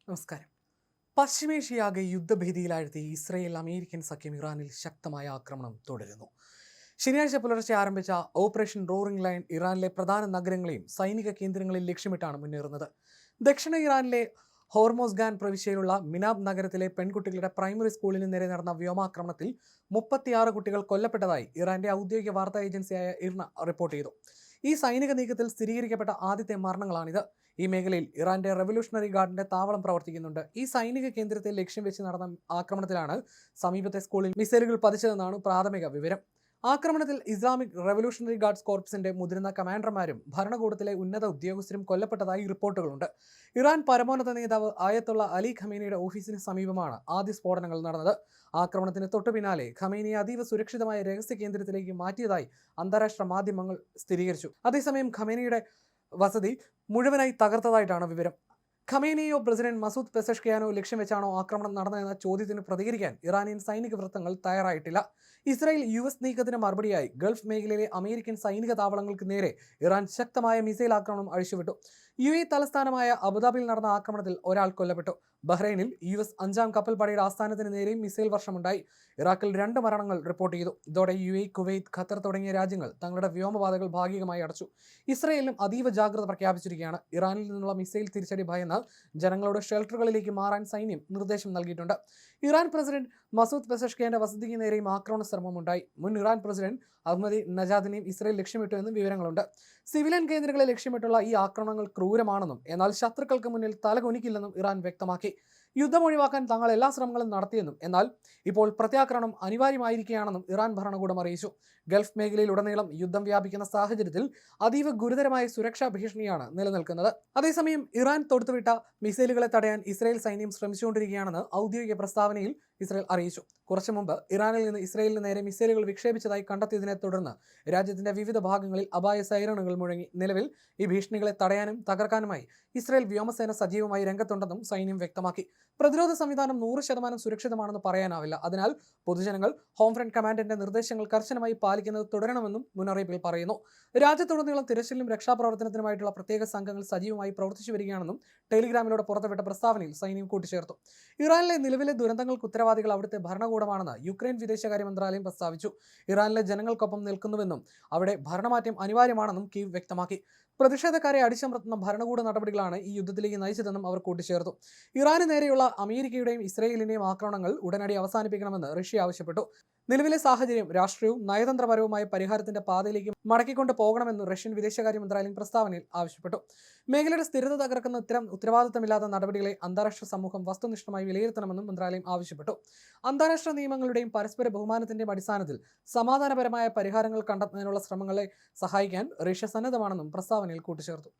നമസ്കാരം. പശ്ചിമേഷ്യയാകെ യുദ്ധഭീതിയിലാഴ്ത്തി Israel American സഖ്യം ഇറാനിൽ ശക്തമായ ആക്രമണം തുടരുന്നു. ശനിയാഴ്ച പുലർച്ചെ ആരംഭിച്ച ഓപ്പറേഷൻ റോറിംഗ് ലയൺ ഇറാനിലെ പ്രധാന നഗരങ്ങളെയും സൈനിക കേന്ദ്രങ്ങളെയും ലക്ഷ്യമിട്ടാണ് മുന്നേറുന്നത്. ദക്ഷിണ ഇറാനിലെ ഹോർമോസ്ഗാൻ പ്രവിശ്യയിലുള്ള മിനാബ് നഗരത്തിലെ പെൺകുട്ടികളുടെ പ്രൈമറി സ്കൂളിന് നേരെ നടന്ന വ്യോമാക്രമണത്തിൽ 36 കുട്ടികൾ കൊല്ലപ്പെട്ടതായി ഇറാന്റെ ഔദ്യോഗിക വാർത്താ ഏജൻസിയായ ഇർന റിപ്പോർട്ട് ചെയ്തു. ഈ സൈനിക നീക്കത്തിൽ സ്ഥിരീകരിക്കപ്പെട്ട ആദ്യത്തെ മരണങ്ങളാണിത്. ഈ മേഖലയിൽ ഇറാന്റെ റവല്യൂഷണറി ഗാർഡിന്റെ താവളം പ്രവർത്തിക്കുന്നുണ്ട്. ഈ സൈനിക കേന്ദ്രത്തെ ലക്ഷ്യം വെച്ച് നടന്ന ആക്രമണത്തിലാണ് സമീപത്തെ സ്കൂളിൽ മിസൈലുകൾ പതിച്ചതെന്നാണ് പ്രാഥമിക വിവരം. ആക്രമണത്തിൽ ഇസ്ലാമിക് റവല്യൂഷണറി ഗാർഡ്സ് കോർപ്സിന്റെ മുതിർന്ന കമാൻഡർമാരും ഭരണകൂടത്തിലെ ഉന്നത ഉദ്യോഗസ്ഥരും കൊല്ലപ്പെട്ടതായി റിപ്പോർട്ടുകളുണ്ട്. ഇറാൻ പരമോന്നത നേതാവ് ആയത്തുള്ള അലി ഖമേനിയുടെ ഓഫീസിന് സമീപമാണ് ആദ്യ സ്ഫോടനങ്ങൾ നടന്നത്. ആക്രമണത്തിന് തൊട്ടു പിന്നാലെ ഖമേനിയെ അതീവ സുരക്ഷിതമായ രഹസ്യ കേന്ദ്രത്തിലേക്ക് മാറ്റിയതായി അന്താരാഷ്ട്ര മാധ്യമങ്ങൾ സ്ഥിരീകരിച്ചു. അതേസമയം ഖമേനിയുടെ വസതി മുഴുവനായി തകർത്തതായിട്ടാണ് വിവരം. ഖമേനിയോ പ്രസിഡന്റ് മസൂദ് പെസഷ്കിയാനോ ലക്ഷ്യം വെച്ചാണോ ആക്രമണം നടന്നതെന്ന ചോദ്യത്തിന് പ്രതികരിക്കാൻ ഇറാനിയൻ സൈനിക വൃത്തങ്ങൾ തയ്യാറായിട്ടില്ല. ഇസ്രായേൽ US നീക്കത്തിന് മറുപടിയായി ഗൾഫ് മേഖലയിലെ അമേരിക്കൻ സൈനിക താവളങ്ങൾക്ക് നേരെ ഇറാൻ ശക്തമായ മിസൈൽ ആക്രമണം അഴിച്ചുവിട്ടു. UAE തലസ്ഥാനമായ അബുദാബിയിൽ നടന്ന ആക്രമണത്തിൽ ഒരാൾ കൊല്ലപ്പെട്ടു. ബഹ്റൈനിൽ US 5ാം കപ്പൽപ്പടയുടെ ആസ്ഥാനത്തിന് നേരെയും മിസൈൽ വർഷമുണ്ടായി. ഇറാഖിൽ 2 മരണങ്ങൾ റിപ്പോർട്ട് ചെയ്തു. ഇതോടെ UAE, കുവൈറ്റ്, ഖത്തർ തുടങ്ങിയ രാജ്യങ്ങൾ തങ്ങളുടെ വ്യോമപാതകൾ ഭാഗികമായി അടച്ചു. ഇസ്രായേലിനും അതീവ ജാഗ്രത പ്രഖ്യാപിച്ചിരിക്കുകയാണ്. ഇറാനിൽ നിന്നുള്ള മിസൈൽ തിരിച്ചടി ഭയന്ന് ജനങ്ങളോട് ഷെൽട്ടറുകളിലേക്ക് മാറാൻ സൈന്യം നിർദ്ദേശം നൽകിയിട്ടുണ്ട്. ഇറാൻ പ്രസിഡന്റ് മസൂദ് പെസഷ്കിയാന്റെ വസതിക്ക് നേരെയും ആക്രമണ ശ്രമമുണ്ടായി. മുൻ ഇറാൻ പ്രസിഡന്റ് അഹ്മദി നജാദിനെയും ഇസ്രായേൽ ലക്ഷ്യമിട്ടു എന്നും വിവരങ്ങളുണ്ട്. സിവിലിയൻ കേന്ദ്രങ്ങളെ ലക്ഷ്യമിട്ടുള്ള ഈ ആക്രമണങ്ങൾ ക്രൂരമാണെന്നും എന്നാൽ ശത്രുക്കൾക്ക് മുന്നിൽ തലകുനിക്കില്ലെന്നും ഇറാൻ വ്യക്തമാക്കി. യുദ്ധം ഒഴിവാക്കാൻ തങ്ങൾ എല്ലാ ശ്രമങ്ങളും നടത്തിയെന്നും എന്നാൽ ഇപ്പോൾ പ്രത്യാക്രമണം അനിവാര്യമായിരിക്കുകയാണെന്നും ഇറാൻ ഭരണകൂടം അറിയിച്ചു. ഗൾഫ് മേഖലയിലുടനീളം യുദ്ധം വ്യാപിക്കുന്ന സാഹചര്യത്തിൽ അതീവ ഗുരുതരമായ സുരക്ഷാ ഭീഷണിയാണ് നിലനിൽക്കുന്നത്. അതേസമയം ഇറാൻ തൊടുത്തുവിട്ട മിസൈലുകളെ തടയാൻ ഇസ്രായേൽ സൈന്യം ശ്രമിച്ചുകൊണ്ടിരിക്കുകയാണെന്ന് ഔദ്യോഗിക പ്രസ്താവനയിൽ ഇസ്രായേൽ അറിയിച്ചു. കുറച്ചു മുമ്പ് ഇറാനിൽ നിന്ന് ഇസ്രായേലിന് നേരെ മിസൈലുകൾ വിക്ഷേപിച്ചതായി കണ്ടെത്തിയതിനെ തുടർന്ന് രാജ്യത്തിന്റെ വിവിധ ഭാഗങ്ങളിൽ അപായ സൈറണുകൾ മുഴങ്ങി. നിലവിൽ ഈ ഭീഷണികളെ തടയാനും തകർക്കാനുമായി ഇസ്രായേൽ വ്യോമസേന സജീവമായി രംഗത്തുണ്ടെന്നും സൈന്യം വ്യക്തമാക്കി. പ്രതിരോധ സംവിധാനം 100% സുരക്ഷിതമാണെന്ന് പറയാനാവില്ല. അതിനാൽ പൊതുജനങ്ങൾ ഹോം ഫ്രണ്ട് കമാൻഡിന്റെ നിർദ്ദേശങ്ങൾ കർശനമായി പാലിക്കുന്നത് തുടരണമെന്നും മുന്നറിയിപ്പിൽ പറയുന്നു. രാജ്യത്തുടനീളം തിരച്ചിലിനും രക്ഷാപ്രവർത്തനത്തിനുമായിട്ടുള്ള പ്രത്യേക സംഘങ്ങൾ സജീവമായി പ്രവർത്തിച്ചു വരികയാണെന്നും ടെലിഗ്രാമിലൂടെ പുറത്തുവിട്ട പ്രസ്താവനയിൽ സൈന്യം കൂട്ടിച്ചേർത്തു. ഇറാനിലെ നിലവിലെ ദുരന്തങ്ങൾക്ക് ഉത്തരവാദികൾ അവിടുത്തെ ഭരണകൂടമാണെന്ന് യുക്രൈൻ വിദേശകാര്യ മന്ത്രാലയം പ്രസ്താവിച്ചു. ഇറാനിലെ ജനങ്ങൾക്കൊപ്പം നിൽക്കുന്നുവെന്നും അവിടെ ഭരണമാറ്റം അനിവാര്യമാണെന്നും കീവ് വ്യക്തമാക്കി. പ്രതിഷേധക്കാരെ അടിച്ചമർത്തുന്ന ഭരണകൂട നടപടികളാണ് ഈ യുദ്ധത്തിലേക്ക് നയിച്ചതെന്നും അവർ കൂട്ടിച്ചേർത്തു. ഇറാന് നേരെയുള്ള അമേരിക്കയുടെയും ഇസ്രായേലിന്റെയും ആക്രമണങ്ങൾ ഉടനടി അവസാനിപ്പിക്കണമെന്ന് റഷ്യ ആവശ്യപ്പെട്ടു. നിലവിലെ സാഹചര്യം രാഷ്ട്രീയവും നയതന്ത്രപരവുമായ പരിഹാരത്തിന്റെ പാതയിലേക്ക് മടക്കിക്കൊണ്ട് പോകണമെന്ന് റഷ്യൻ വിദേശകാര്യ മന്ത്രാലയം പ്രസ്താവനയിൽ ആവശ്യപ്പെട്ടു. മേഖലയുടെ സ്ഥിരത തകർക്കുന്ന ഇത്തരം ഉത്തരവാദിത്തമില്ലാത്ത നടപടികളെ അന്താരാഷ്ട്ര സമൂഹം വസ്തുനിഷ്ഠമായി വിലയിരുത്തണമെന്നും മന്ത്രാലയം ആവശ്യപ്പെട്ടു. അന്താരാഷ്ട്ര നിയമങ്ങളുടെയും പരസ്പര ബഹുമാനത്തിന്റെയും അടിസ്ഥാനത്തിൽ സമാധാനപരമായ പരിഹാരങ്ങൾ കണ്ടെത്തുന്നതിനുള്ള ശ്രമങ്ങളെ സഹായിക്കാൻ റഷ്യ സന്നദ്ധമാണെന്നും പ്രസ്താവനയിൽ കൂട്ടിച്ചേർത്തു.